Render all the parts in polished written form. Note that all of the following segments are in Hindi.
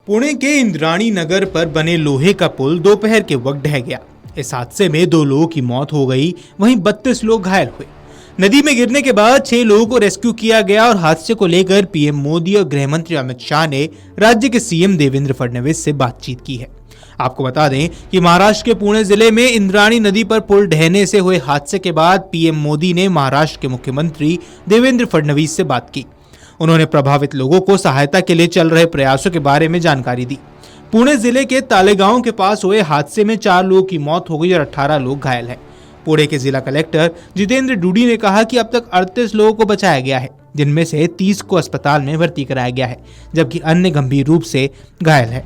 पुणे के इंद्राणी नगर पर बने लोहे का पुल दोपहर के वक्त ढह गया। इस हादसे में 2 लोगों की मौत हो गई, वहीं 32 लोग घायल हुए। नदी में गिरने के बाद 6 लोगों को रेस्क्यू किया गया और हादसे को लेकर पीएम मोदी और गृह मंत्री अमित शाह ने राज्य के सीएम देवेंद्र फडणवीस से बातचीत की है। आपको बता दें कि महाराष्ट्र के पुणे जिले में इंद्राणी नदी पर पुल ढहने से हुए हादसे के बाद पीएम मोदी ने महाराष्ट्र के मुख्यमंत्री देवेंद्र फडणवीस से बात की। उन्होंने प्रभावित लोगों को सहायता के लिए चल रहे प्रयासों के बारे में जानकारी दी। पुणे जिले के तालेगांव के पास हुए हादसे में 4 लोगों की मौत हो गई और 18 लोग घायल हैं। पुणे के जिला कलेक्टर जितेंद्र डूडी ने कहा कि अब तक 38 लोगों को बचाया गया है, जिनमें से 30 को अस्पताल में भर्ती कराया गया है, जबकि अन्य गंभीर रूप से घायल है।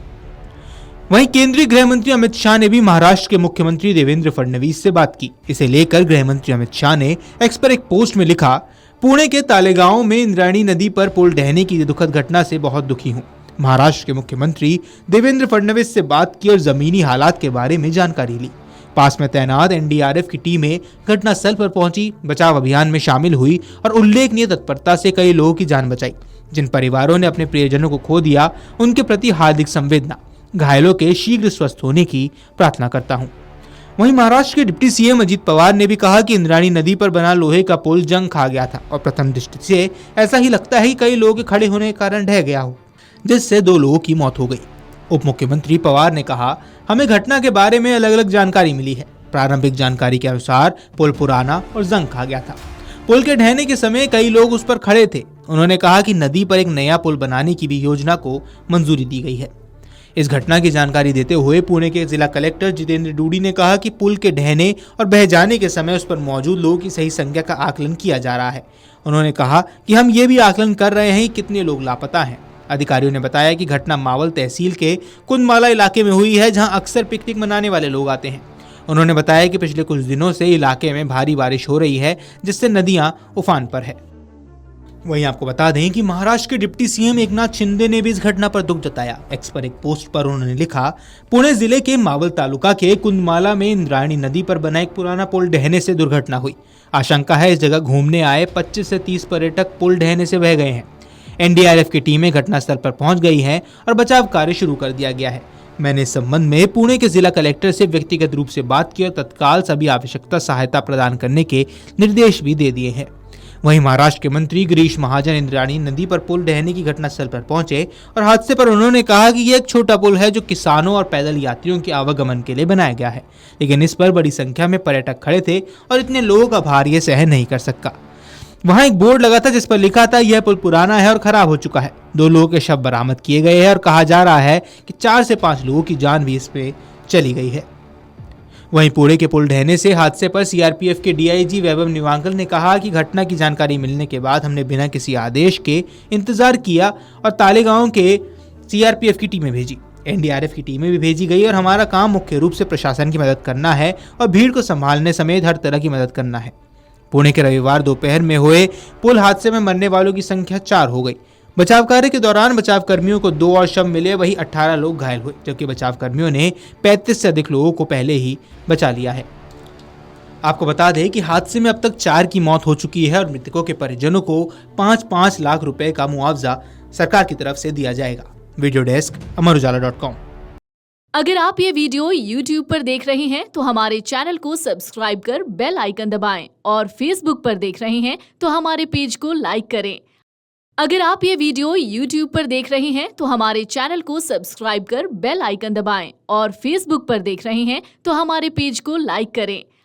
वहीं केंद्रीय गृह मंत्री अमित शाह ने भी महाराष्ट्र के मुख्यमंत्री देवेंद्र फडणवीस से बात की। इसे लेकर गृह मंत्री अमित शाह ने एक्स पर एक पोस्ट में लिखा, पुणे के तालेगांव में इंद्राणी नदी पर पुल ढहने की दुखद घटना से बहुत दुखी हूं। महाराष्ट्र के मुख्यमंत्री देवेंद्र फडणवीस से बात की और जमीनी हालात के बारे में जानकारी ली। पास में तैनात एनडीआरएफ की टीमें घटनास्थल पर पहुंची, बचाव अभियान में शामिल हुई और उल्लेखनीय तत्परता से कई लोगों की जान बचाई। जिन परिवारों ने अपने प्रियजनों को खो दिया, उनके प्रति हार्दिक संवेदना। घायलों के शीघ्र स्वस्थ होने की प्रार्थना करता हूं। वहीं महाराष्ट्र के डिप्टी सीएम अजित पवार ने भी कहा कि इंद्राणी नदी पर बना लोहे का पुल जंग खा गया था और प्रथम दृष्टि से ऐसा ही लगता है कि कई लोगों के खड़े होने के कारण ढह गया हो, जिससे 2 लोगों की मौत हो गई। उप मुख्यमंत्री पवार ने कहा, हमें घटना के बारे में अलग अलग जानकारी मिली है। प्रारंभिक जानकारी के अनुसार पुल पुराना और जंग खा गया था। पुल के ढहने के समय कई लोग उस पर खड़े थे। उन्होंने कहा कि नदी पर एक नया पुल बनाने की भी योजना को मंजूरी दी गई है। इस घटना की जानकारी देते हुए पुणे के जिला कलेक्टर जितेंद्र डूडी ने कहा कि पुल के ढहने और बह जाने के समय उस पर मौजूद लोगों की सही संख्या का आकलन किया जा रहा है। उन्होंने कहा कि हम ये भी आकलन कर रहे हैं कि कितने लोग लापता हैं। अधिकारियों ने बताया कि घटना मावल तहसील के कुंदमाला इलाके में हुई है, जहां अक्सर पिकनिक मनाने वाले लोग आते हैं। उन्होंने बताया कि पिछले कुछ दिनों से इलाके में भारी बारिश हो रही है, जिससे नदियां उफान पर है। वहीं आपको बता दें कि महाराष्ट्र के डिप्टी सीएम एकनाथ शिंदे ने भी इस घटना पर दुख जताया। एक्स पर एक पोस्ट पर उन्होंने लिखा, पुणे जिले के मावल तालुका के कुंदमाला में इंद्राणी नदी पर बना एक पुराना पुल ढहने से दुर्घटना हुई। आशंका है इस जगह घूमने आए 25 से 30 पर्यटक पुल ढहने से बह गए हैं। एनडीआरएफ की टीमें घटनास्थल पर पहुंच गई हैं और बचाव कार्य शुरू कर दिया गया है। मैंने इस संबंध में पुणे के जिला कलेक्टर से व्यक्तिगत रूप से बात की और तत्काल सभी आवश्यकता सहायता प्रदान करने के निर्देश भी दे दिए हैं। वहीं महाराष्ट्र के मंत्री गिरीश महाजन इंद्राणी नदी पर पुल ढहने की घटनास्थल पर पहुंचे और हादसे पर उन्होंने कहा कि यह एक छोटा पुल है जो किसानों और पैदल यात्रियों के आवागमन के लिए बनाया गया है, लेकिन इस पर बड़ी संख्या में पर्यटक खड़े थे और इतने लोगों का भार ये सहन नहीं कर सका। वहां एक बोर्ड लगा था जिस पर लिखा था, यह पुल पुराना है और खराब हो चुका है। 2 लोगों के शव बरामद किए गए हैं और कहा जा रहा है कि 4 से 5 लोगों की जान भी इस पे चली गई है। वहीं पुणे के पुल ढहने से हादसे पर सीआरपीएफ के डीआईजी वैभव निवांकल ने कहा कि घटना की जानकारी मिलने के बाद हमने बिना किसी आदेश के इंतजार किया और तालेगांव के सीआरपीएफ की टीमें भेजी। एनडीआरएफ की टीमें भी भेजी गई और हमारा काम मुख्य रूप से प्रशासन की मदद करना है और भीड़ को संभालने समेत हर तरह की मदद करना है। पुणे के रविवार दोपहर में हुए पुल हादसे में मरने वालों की संख्या 4 हो गई। बचाव कार्य के दौरान बचाव कर्मियों को 2 और शव मिले, वहीं 18 लोग घायल हुए, जबकि बचाव कर्मियों ने 35 से अधिक लोगों को पहले ही बचा लिया है। आपको बता दें कि हादसे में अब तक 4 की मौत हो चुकी है और मृतकों के परिजनों को 5-5 लाख रुपए का मुआवजा सरकार की तरफ से दिया जाएगा। वीडियो डेस्क अमरउजाला.com। अगर आप ये वीडियो YouTube पर देख रहे हैं तो हमारे चैनल को सब्सक्राइब कर बेल आइकन दबाएं और Facebook पर देख रहे हैं तो हमारे पेज को लाइक करें। अगर आप ये वीडियो YouTube पर देख रहे हैं तो हमारे चैनल को सब्सक्राइब कर बेल आइकन दबाएं और Facebook पर देख रहे हैं तो हमारे पेज को लाइक करें।